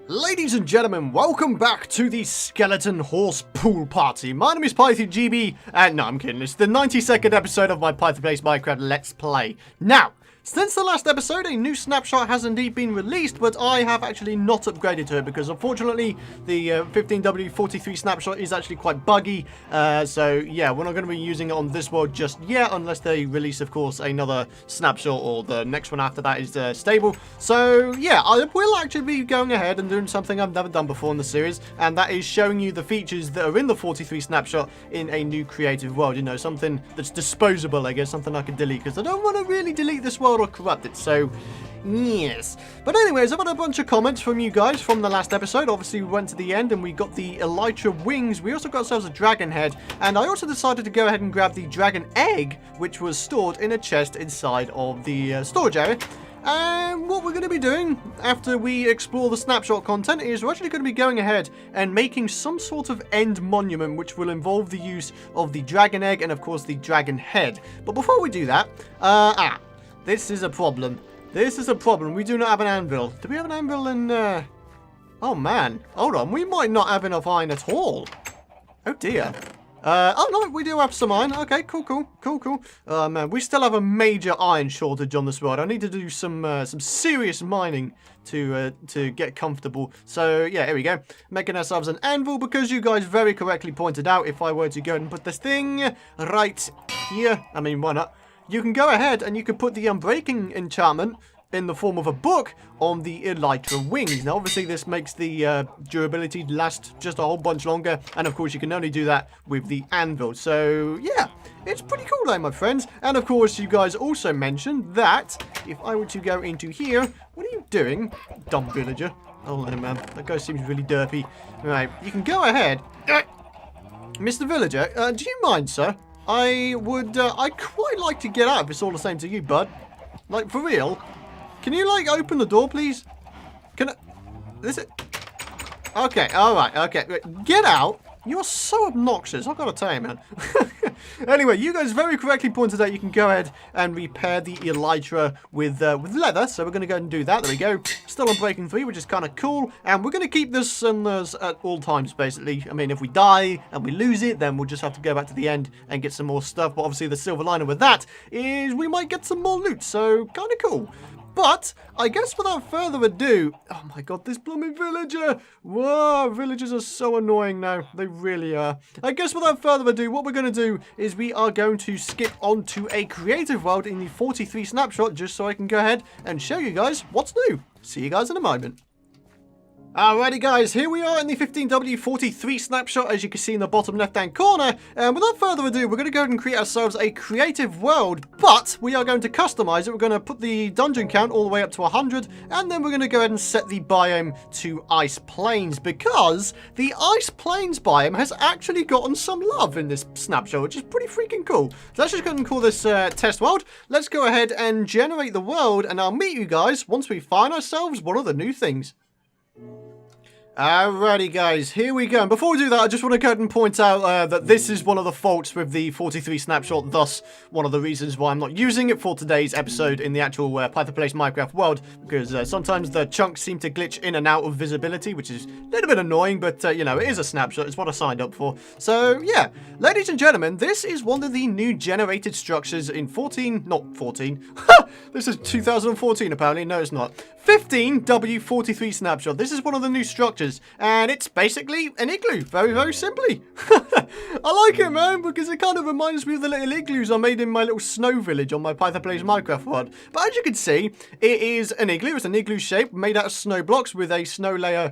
Ladies and gentlemen, welcome back to the Skeleton Horse Pool Party. My name is PythonGB, and no, I'm kidding. It's the 92nd episode of my Python Plays Minecraft Let's Play. Now, since the last episode, a new snapshot has indeed been released, but I have actually not upgraded to it because unfortunately the 15W43 snapshot is actually quite buggy. So yeah, we're not going to be using it on this world just yet unless they release, of course, another snapshot or the next one after that is stable. So yeah, I will actually be going ahead and doing something I've never done before in the series, and that is showing you the features that are in the 43 snapshot in a new creative world. You know, something that's disposable, I guess, something I can delete because I don't want to really delete this world or corrupt it, so yes. But anyways, I've had a bunch of comments from you guys from the last episode. Obviously, we went to the end and we got the Elytra wings. We also got ourselves a dragon head, and I also decided to go ahead and grab the dragon egg, which was stored in a chest inside of the storage area. And what we're going to be doing after we explore the snapshot content is we're actually going to be going ahead and making some sort of end monument which will involve the use of the dragon egg and of course the dragon head. But before we do that, this is a problem. This is a problem. We do not have an anvil. Do we have an anvil in... Oh, man. Hold on. We might not have enough iron at all. Oh, dear. Oh, no. We do have some iron. Okay, cool. Oh, man. We still have a major iron shortage on this world. I need to do some serious mining to get comfortable. So, yeah, here we go. Making ourselves an anvil because you guys very correctly pointed out if I were to go and put this thing right here. I mean, why not? You can go ahead and you can put the Unbreaking enchantment in the form of a book on the Elytra wings. Now, obviously, this makes the durability last just a whole bunch longer. And, of course, you can only do that with the anvil. So, yeah, it's pretty cool, though, my friends. And, of course, you guys also mentioned that if I were to go into here... What are you doing, dumb villager? Oh, no, man. That guy seems really derpy. Right, you can go ahead. Mr. Villager, do you mind, sir? I'd quite like to get out if it's all the same to you, bud. Like, for real? Can you, like, open the door, please? Can I... Is it... Okay, alright, okay. Get out. You're so obnoxious, I've got to tell you, man. Anyway, you guys very correctly pointed out you can go ahead and repair the Elytra with leather. So we're going to go ahead and do that. There we go. Still on Breaking 3, which is kind of cool. And we're going to keep this on us at all times, basically. I mean, if we die and we lose it, then we'll just have to go back to the end and get some more stuff. But obviously, the silver lining with that is we might get some more loot. So, kind of cool. But, I guess without further ado... Oh my god, this blooming villager! Whoa, villagers are so annoying now. They really are. I guess without further ado, what we're going to do is we are going to skip on to a creative world in the 43 snapshot, just so I can go ahead and show you guys what's new. See you guys in a moment. Alrighty guys, here we are in the 15W43 snapshot, as you can see in the bottom left hand corner, and without further ado, we're going to go ahead and create ourselves a creative world, but we are going to customize it. We're going to put the dungeon count all the way up to 100, and then we're going to go ahead and set the biome to ice plains, because the ice plains biome has actually gotten some love in this snapshot, which is pretty freaking cool. So let's just go ahead and call this test world. Let's go ahead and generate the world, and I'll meet you guys once we find ourselves one of the new things. Alrighty guys, here we go. And before we do that, I just want to go ahead and point out that this is one of the faults with the 43 snapshot, thus one of the reasons why I'm not using it for today's episode in the actual Python Plays Minecraft world, because sometimes the chunks seem to glitch in and out of visibility, which is a little bit annoying, but you know, it is a snapshot, it's what I signed up for. So yeah, ladies and gentlemen, this is one of the new generated structures in not 14, this is 2014 apparently, no it's not, 15W43 snapshot. This is one of the new structures, and it's basically an igloo, very, very simply. I like it, man, because it kind of reminds me of the little igloos I made in my little snow village on my Python Plays Minecraft world. But as you can see, it is an igloo. It's an igloo shape made out of snow blocks with a snow layer,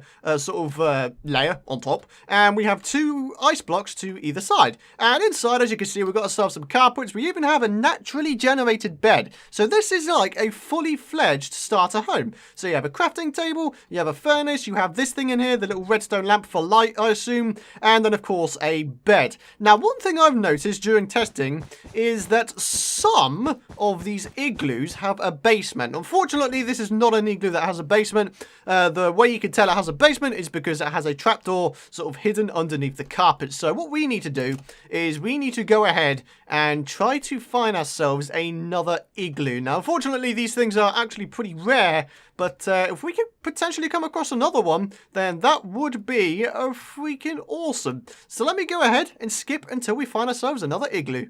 layer on top. And we have 2 ice blocks to either side. And inside, as you can see, we've got ourselves some carpets. We even have a naturally generated bed. So this is like a fully fledged starter home. So you have a crafting table, you have a furnace, you have this thing in here, the little redstone lamp for light, I assume, and then of course a bed. Now, one thing I've noticed during testing is that some of these igloos have a basement. Unfortunately, this is not an igloo that has a basement. The way you can tell it has a basement is because it has a trapdoor sort of hidden underneath the carpet. So what we need to do is we need to go ahead and try to find ourselves another igloo. Now, unfortunately, these things are actually pretty rare, but if we could potentially come across another one, then that would be freaking awesome. So let me go ahead and skip until we find ourselves another igloo.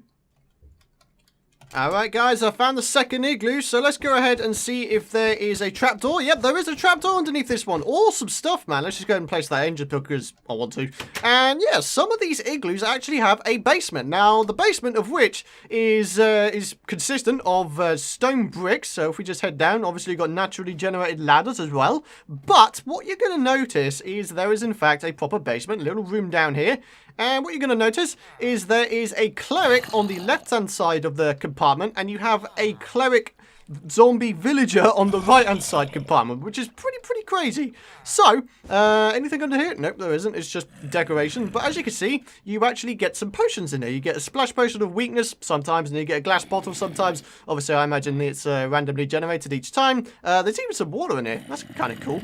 Alright guys, I found the second igloo, so let's go ahead and see if there is a trapdoor. Yep, there is a trapdoor underneath this one. Awesome stuff, man. Let's just go ahead and place that engine pill because I want to. And yeah, some of these igloos actually have a basement. Now, the basement of which is consistent of stone bricks. So if we just head down, obviously you've got naturally generated ladders as well. But what you're going to notice is there is in fact a proper basement, little room down here. And what you're going to notice is there is a cleric on the left-hand side of the compartment, and you have a cleric zombie villager on the right-hand side compartment, which is pretty crazy. So, anything under here? Nope, there isn't. It's just decoration. But as you can see, you actually get some potions in here. You get a splash potion of weakness sometimes, and you get a glass bottle sometimes. Obviously, I imagine it's randomly generated each time. There's even some water in here. That's kind of cool.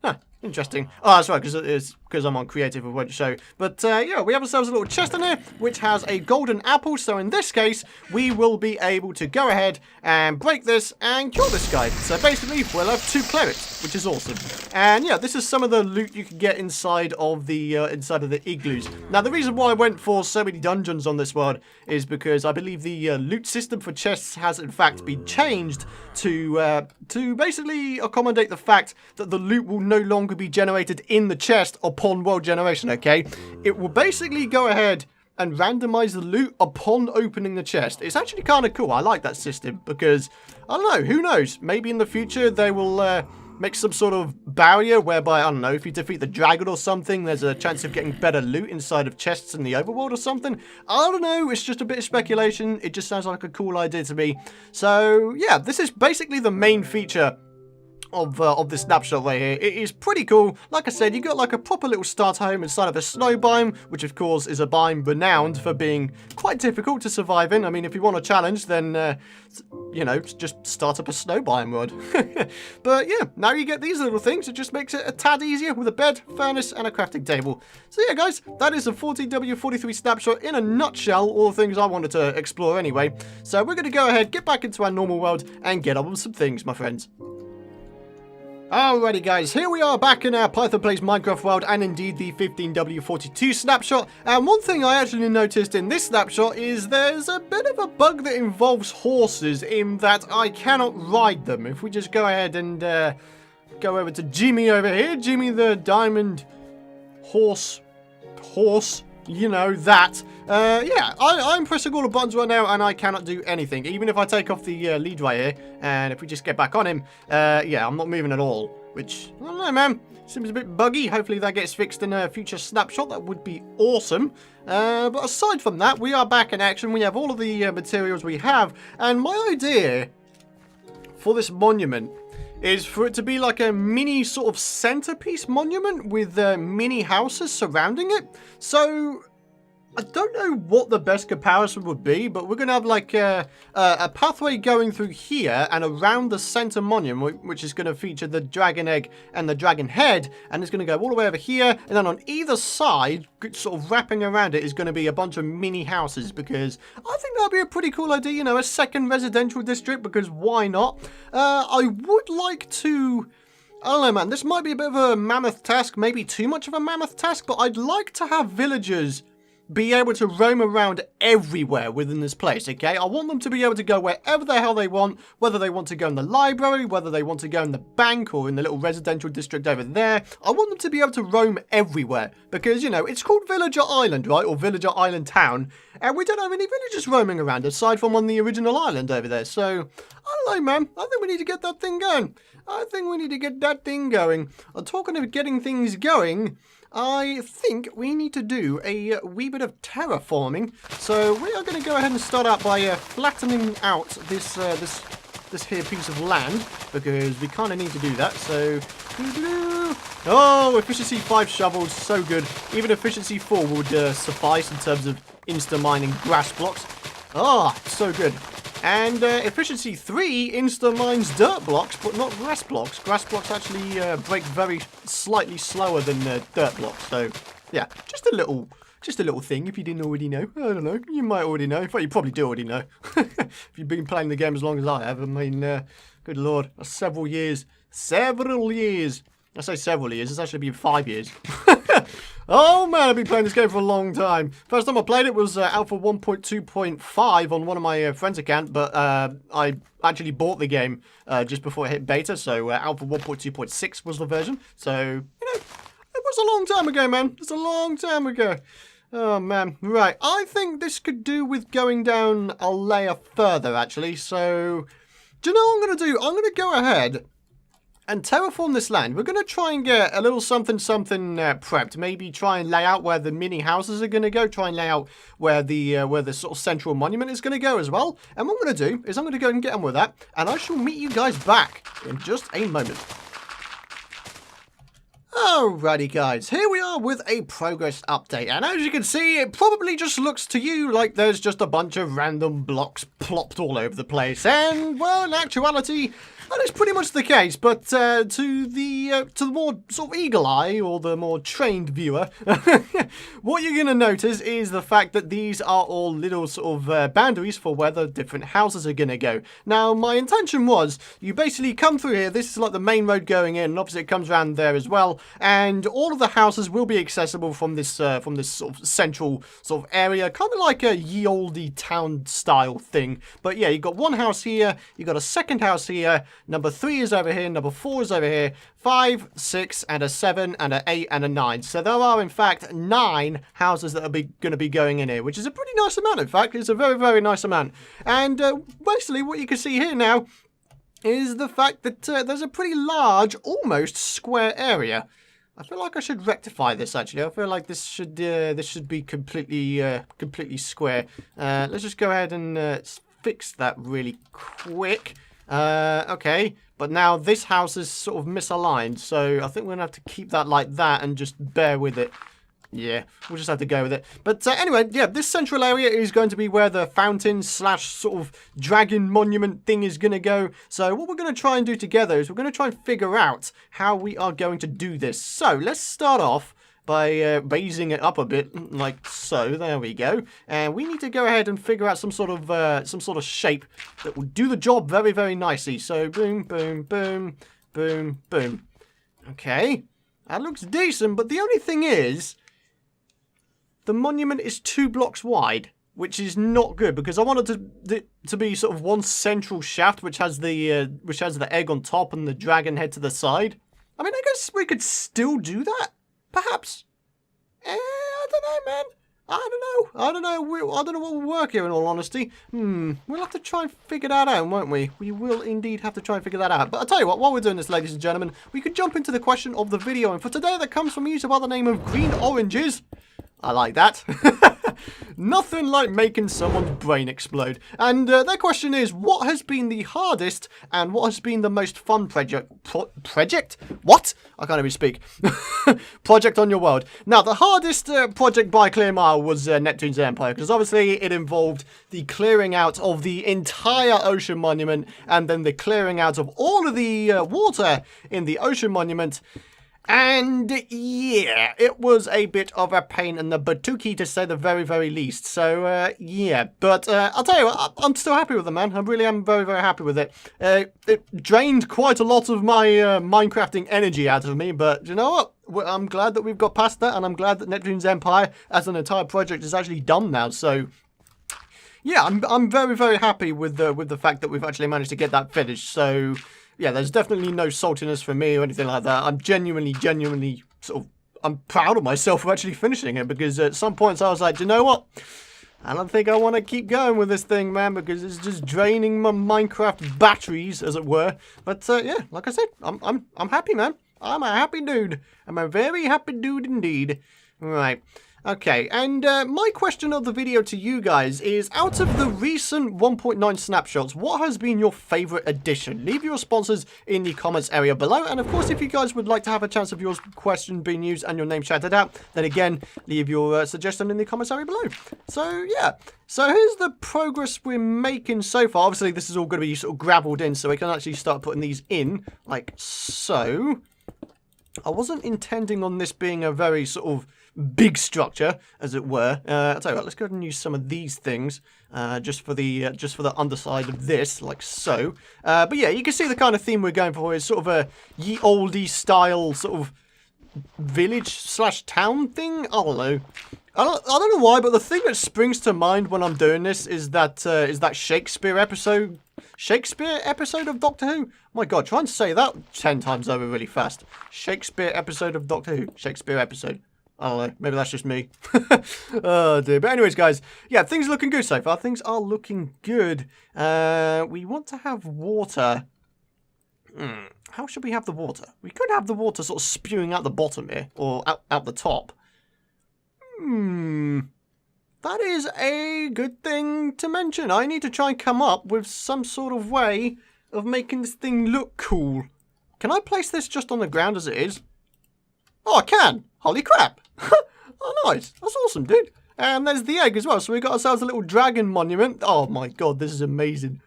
Huh. Interesting. Oh, that's right, because I'm on creative, I won't show. But yeah, we have ourselves a little chest in here, which has a golden apple. So in this case, we will be able to go ahead and break this and kill this guy. So basically, we'll have 2 clerics, which is awesome. And yeah, this is some of the loot you can get inside of the igloos. Now, the reason why I went for so many dungeons on this world is because I believe the loot system for chests has in fact been changed to basically accommodate the fact that the loot will no longer be generated in the chest upon world generation, okay? It will basically go ahead and randomize the loot upon opening the chest. It's actually kind of cool. I like that system because, I don't know, who knows? Maybe in the future they will make some sort of barrier whereby, I don't know, if you defeat the dragon or something, there's a chance of getting better loot inside of chests in the overworld or something. I don't know, it's just a bit of speculation. It just sounds like a cool idea to me. So, yeah, this is basically the main feature of this snapshot right here. It is pretty cool. Like I said, you got like a proper little start home inside of a snow biome, which of course is a biome renowned for being quite difficult to survive in. I mean, if you want a challenge, then you know, just start up a snow biome world. But yeah, now you get these little things. It just makes it a tad easier with a bed, furnace, and a crafting table. So yeah, guys, that is a 14W43 snapshot in a nutshell. All the things I wanted to explore anyway. So we're going to go ahead, get back into our normal world, and get on with some things, my friends. Alrighty guys, here we are back in our Python Plays Minecraft world and indeed the 15W42 snapshot. And one thing I actually noticed in this snapshot is there's a bit of a bug that involves horses in that I cannot ride them. If we just go ahead and go over to Jimmy over here, Jimmy the diamond horse, you know that. Yeah, I'm pressing all the buttons right now and I cannot do anything. Even if I take off the lead right here, and if we just get back on him, yeah, I'm not moving at all. Which, I don't know, man. Seems a bit buggy. Hopefully that gets fixed in a future snapshot. That would be awesome. But aside from that, we are back in action. We have all of the materials we have. And my idea for this monument is for it to be like a mini sort of centerpiece monument with mini houses surrounding it. So I don't know what the best comparison would be, but we're going to have like a pathway going through here and around the center monument, which is going to feature the dragon egg and the dragon head, and it's going to go all the way over here, and then on either side, sort of wrapping around it, is going to be a bunch of mini houses, because I think that would be a pretty cool idea, you know, a second residential district, because why not? I would like to... I don't know, man, this might be a bit of a mammoth task, maybe too much of a mammoth task, but I'd like to have villagers be able to roam around everywhere within this place, okay? I want them to be able to go wherever the hell they want, whether they want to go in the library, whether they want to go in the bank or in the little residential district over there. I want them to be able to roam everywhere because, you know, it's called Villager Island, right? Or Villager Island Town, and we don't have any villagers roaming around aside from on the original island over there. So, I don't know, man. I think we need to get that thing going. And talking of getting things going, I think we need to do a wee bit of terraforming. So we are going to go ahead and start out by flattening out this here piece of land, because we kind of need to do that. So Oh, efficiency 5 shovels, so good. Even efficiency 4 would suffice in terms of insta-mining grass blocks. Ah, so good. And efficiency 3 insta-mines dirt blocks, but not grass blocks. Grass blocks actually break very slightly slower than dirt blocks. So, yeah, just a little thing if you didn't already know. I don't know. You might already know. In fact, you probably do already know. If you've been playing the game as long as I have. I mean, good lord. That's several years. Several years. I say several years. It's actually been 5 years. Oh, man, I've been playing this game for a long time. First time I played it was Alpha 1.2.5 on one of my friend's account, but I actually bought the game just before it hit beta, so Alpha 1.2.6 was the version. So, you know, it was a long time ago, man. It's a long time ago. Oh, man. Right. I think this could do with going down a layer further, actually. So, do you know what I'm going to do? I'm going to go ahead and terraform this land. We're going to try and get a little something prepped. Maybe try and lay out where the mini houses are going to go. Try and lay out where the sort of central monument is going to go as well. And what I'm going to do is I'm going to go and get on with that. And I shall meet you guys back in just a moment. Alrighty guys, here we are with a progress update, and as you can see, it probably just looks to you like there's just a bunch of random blocks plopped all over the place, and well, in actuality, that is pretty much the case, but to the more sort of eagle eye, or the more trained viewer, what you're going to notice is the fact that these are all little sort of boundaries for where the different houses are going to go. Now, my intention was, you basically come through here, this is like the main road going in, and obviously it comes around there as well, and all of the houses will be accessible from this sort of central sort of area, kind of like a ye olde town style thing. But yeah, you've got one house here, you've got a second house here, number 3 is over here, number 4 is over here, 5, 6, and a 7, and a 8, and a 9. So there are, in fact, 9 houses that are going to be going in here, which is a pretty nice amount, in fact. It's a very, very nice amount. And basically, what you can see here now is the fact that there's a pretty large, almost square area. I feel like I should rectify this, actually. I feel like this should be completely square. Let's just go ahead and fix that really quick. Okay, but now this house is sort of misaligned, so I think we're going to have to keep that like that and just bear with it. Yeah, we'll just have to go with it. But anyway, yeah, this central area is going to be where the fountain / sort of dragon monument thing is going to go. So what we're going to try and do together is we're going to try and figure out how we are going to do this. So let's start off by raising it up a bit, like so. There we go. And we need to go ahead and figure out some sort of shape that will do the job very, very nicely. So boom, boom, boom, boom, boom. Okay, that looks decent. But the only thing is, the monument is 2 blocks wide, which is not good because I wanted to be sort of one central shaft, which has the egg on top and the dragon head to the side. I mean, I guess we could still do that. Perhaps. I don't know, man. I don't know what will work here, in all honesty. We'll have to try and figure that out, won't we? We will indeed have to try and figure that out. But I'll tell you what, while we're doing this, ladies and gentlemen, we could jump into the question of the video. And for today, that comes from a user by the name of Green Oranges. I like that. Nothing like making someone's brain explode. And their question is, what has been the hardest and what has been the most fun project? What? I can't even speak. Project on your world. Now, the hardest project by clear mile was Neptune's Empire, because obviously it involved the clearing out of the entire ocean monument and then the clearing out of all of the water in the ocean monument. And yeah, it was a bit of a pain in the buttuki, to say the very, very least. So yeah, but I'll tell you what, I'm still happy with it, man. I really am very, very happy with it. It drained quite a lot of my Minecrafting energy out of me, but you know what? I'm glad that we've got past that, and I'm glad that Neptune's Empire as an entire project is actually done now. So yeah, I'm very, very happy with the fact that we've actually managed to get that finished. So yeah, there's definitely no saltiness for me or anything like that. I'm genuinely sort of, I'm proud of myself for actually finishing it, because at some points I was like, you know what? I don't think I want to keep going with this thing, man, because it's just draining my Minecraft batteries, as it were. But yeah, like I said, I'm happy, man. I'm a happy dude. I'm a very happy dude indeed. Right. Okay, and my question of the video to you guys is, out of the recent 1.9 snapshots, what has been your favourite addition? Leave your responses in the comments area below, and of course, if you guys would like to have a chance of your question being used and your name shouted out, then again, leave your suggestion in the comments area below. So, yeah. So here's the progress we're making so far. Obviously, this is all going to be sort of gravelled in, so we can actually start putting these in, like so. I wasn't intending on this being a very sort of big structure, as it were. I'll tell you what, let's go ahead and use some of these things just for the underside of this, like so. But yeah, you can see the kind of theme we're going for is sort of a ye olde style sort of village/town thing. I don't know. I don't know why, but the thing that springs to mind when I'm doing this is that Shakespeare episode of Doctor Who. My God, try and say that 10 times over really fast. Shakespeare episode of Doctor Who. Shakespeare episode. I don't know. Maybe that's just me. Oh dear. But anyways, guys, yeah, things are looking good so far. Things are looking good. We want to have water. How should we have the water? We could have the water sort of spewing out the bottom here, or out the top. That is a good thing to mention. I need to try and come up with some sort of way of making this thing look cool. Can I place this just on the ground as it is? Oh, I can. Holy crap. Oh, nice. That's awesome, dude. And there's the egg as well. So we got ourselves a little dragon monument. Oh, my God. This is amazing.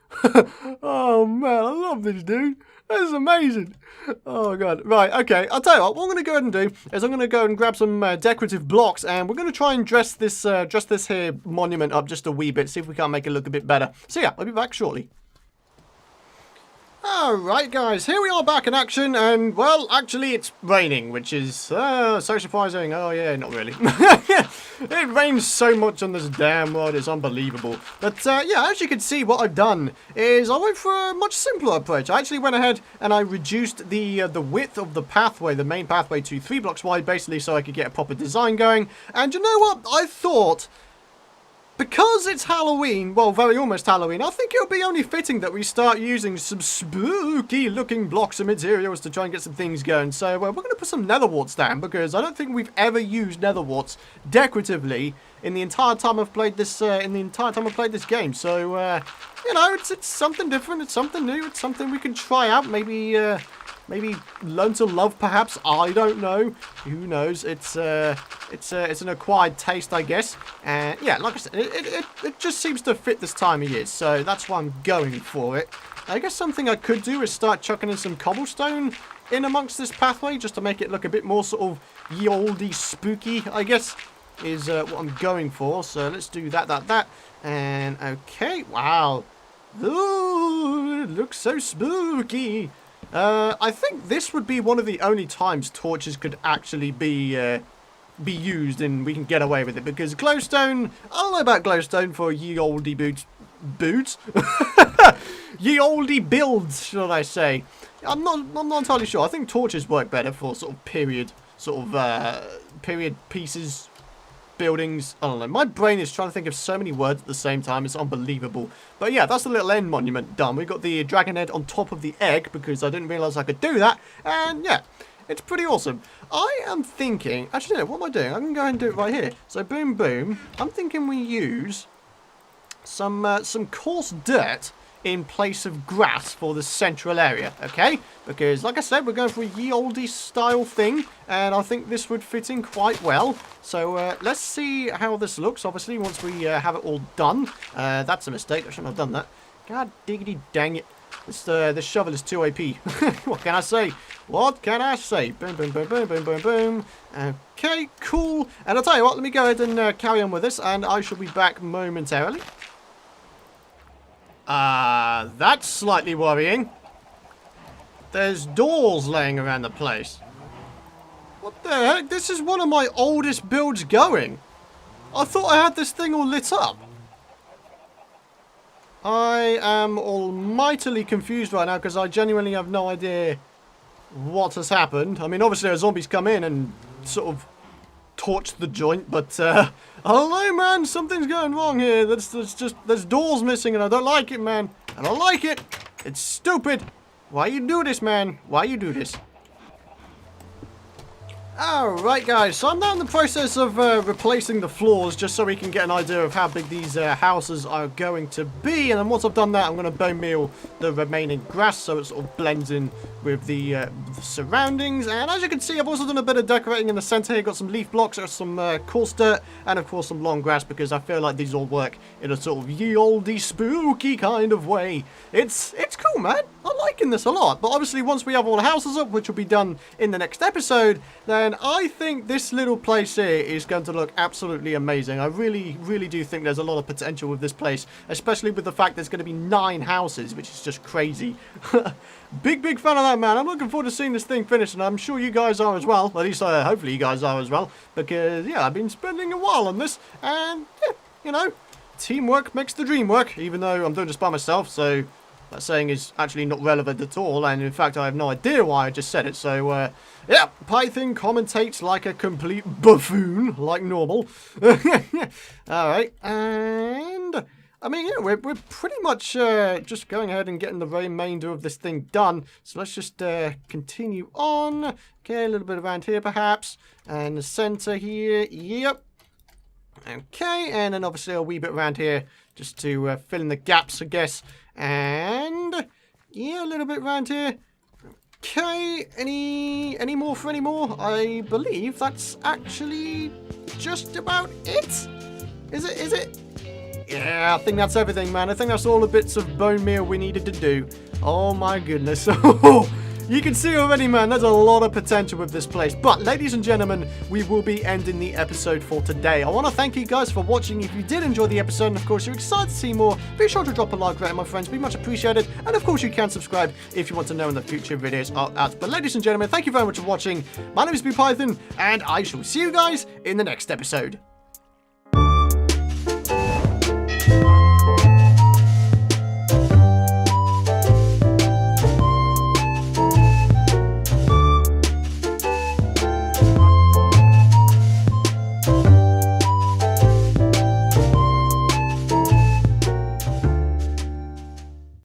Oh, man. I love this, dude. This is amazing. Oh, God. Right, okay. I'll tell you what I'm going to go ahead and do is I'm going to go and grab some decorative blocks, and we're going to try and dress this here monument up just a wee bit, see if we can't make it look a bit better. So, yeah, I'll be back shortly. Alright guys, here we are back in action, and well, actually it's raining, which is so surprising. Oh yeah, not really. It rains so much on this damn world, it's unbelievable. But yeah, as you can see, what I've done is I went for a much simpler approach. I actually went ahead and I reduced the width of the pathway, the main pathway, to 3 blocks wide, basically so I could get a proper design going. And you know what? I thought, because it's Halloween, well, very almost Halloween, I think it'll be only fitting that we start using some spooky looking blocks and materials to try and get some things going. So we're going to put some nether warts down, because I don't think we've ever used nether warts decoratively in the entire time I've played this game. So you know, it's something different, it's something new, it's something we can try out. Maybe learn to love, perhaps. I don't know. Who knows? It's an acquired taste, I guess. And yeah, like I said, it just seems to fit this time of year, so that's why I'm going for it. I guess something I could do is start chucking in some cobblestone in amongst this pathway, just to make it look a bit more sort of ye olde spooky, I guess, is what I'm going for. So let's do that. And okay, wow. Ooh, it looks so spooky. I think this would be one of the only times torches could actually be used and we can get away with it, because glowstone, I don't know about glowstone for ye olde boots? Ye olde builds, should I say. I'm not entirely sure. I think torches work better for sort of period pieces, buildings. I don't know. My brain is trying to think of so many words at the same time. It's unbelievable. But yeah, that's the little end monument done. We got the dragon head on top of the egg, because I didn't realise I could do that. And yeah, it's pretty awesome. I am thinking, actually no, what am I doing? I can go ahead and do it right here. So boom, boom. I'm thinking we use some coarse dirt in place of grass for the central area, okay? Because, like I said, we're going for a ye olde style thing, and I think this would fit in quite well. So let's see how this looks, obviously, once we have it all done. That's a mistake. I shouldn't have done that. God diggity dang it. This shovel is too OP. What can I say? What can I say? Boom, boom, boom, boom, boom, boom, boom. Okay, cool. And I'll tell you what, let me go ahead and carry on with this, and I shall be back momentarily. That's slightly worrying. There's doors laying around the place. What the heck? This is one of my oldest builds going. I thought I had this thing all lit up. I am almightily confused right now, because I genuinely have no idea what has happened. I mean, obviously a zombie's come in and sort of torched the joint, but I don't know, man. Something's going wrong here. There's doors missing, and I don't like it, man. I don't like it. It's stupid. Why you do this, man? Why you do this? Alright guys, so I'm now in the process of replacing the floors just so we can get an idea of how big these houses are going to be, and then once I've done that I'm going to bone meal the remaining grass so it sort of blends in with the surroundings. And as you can see, I've also done a bit of decorating in the center here. Got some leaf blocks, some coarse dirt, and of course some long grass, because I feel like these all work in a sort of ye olde spooky kind of way. It's cool, man. I'm liking this a lot, but obviously once we have all the houses up, which will be done in the next episode, then I think this little place here is going to look absolutely amazing. I really do think there's a lot of potential with this place, especially with the fact there's going to be 9 houses, which is just crazy. Big fan of that, man. I'm looking forward to seeing this thing finished, and I'm sure you guys are as well. At least hopefully you guys are as well, because yeah, I've been spending a while on this, and yeah, you know, teamwork makes the dream work, even though I'm doing this by myself, so that saying is actually not relevant at all, and in fact I have no idea why I just said it. So yeah, Python commentates like a complete buffoon, like normal. Alright, and I mean, yeah, we're pretty much just going ahead and getting the remainder of this thing done. So let's just continue on. Okay, a little bit around here perhaps, and the center here, yep. Okay, and then obviously a wee bit around here just to fill in the gaps, I guess. And yeah, a little bit around here. Okay, any more for any more? I believe that's actually just about it. Is it? Yeah, I think that's everything, man. I think that's all the bits of bone meal we needed to do. Oh my goodness. You can see already, man, there's a lot of potential with this place. But, ladies and gentlemen, we will be ending the episode for today. I want to thank you guys for watching. If you did enjoy the episode, and of course you're excited to see more, be sure to drop a like, my friends. Be much appreciated. And, of course, you can subscribe if you want to know when the future videos are out. But, ladies and gentlemen, thank you very much for watching. My name is Python, and I shall see you guys in the next episode.